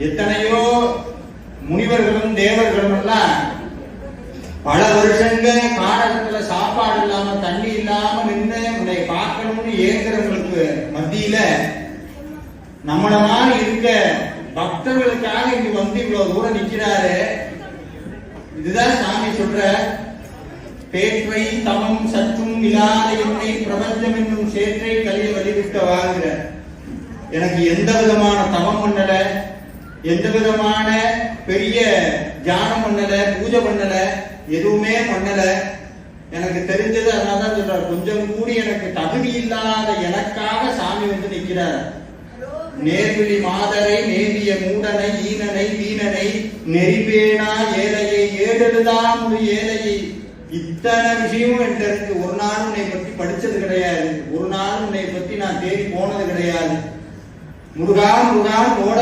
எத்தனையோ முனிவர்களும் தேவர்களும் எல்லாம் பல வருஷங்கள் காடகத்துல சாப்பாடு இல்லாம தண்ணி இல்லாம நின்று உன்னை பார்க்கணும்னு ஏங்குறவங்களுக்கு மத்தியில நம்மள மாதிரி இருக்க பக்தர்களுக்காக இங்க வந்து இவ்வளவு தூரம் நிக்கிறாரு. இதுதான் சாமி சொல்ற, பேற்றை தமம் சற்றும் இல்லாத என்னை பிரபஞ்சம் என்னும் சேற்றை கலிய வழிவிட்ட வாங்குற. எனக்கு எந்த விதமான தவம் பண்ணல, எந்த விதமான பெரிய தியானம் பண்ணல, பூஜை பண்ணல, எதுவுமே பண்ணல. எனக்கு தெரிஞ்சது அதனாலதான் சொல்றாரு, கொஞ்சம் கூடி எனக்கு தகுதி இல்லாத எனக்காக சாமி வந்து நிற்கிறார். நேர்விழி மாதரை நேவிய மூடனை ஈனனை வீணனை நெறிவேனா ஏழையை ஏடெழுதான் ஒரு ஏழையை. இத்தனை விஷயமும் என்கிட்ட இருக்கு. ஒரு நாள் உன்னை பற்றி படிச்சது கிடையாது, ஒரு நாள் உன்னை பற்றி நான் தேடி போனது கிடையாது. முருகா முருகா ஓட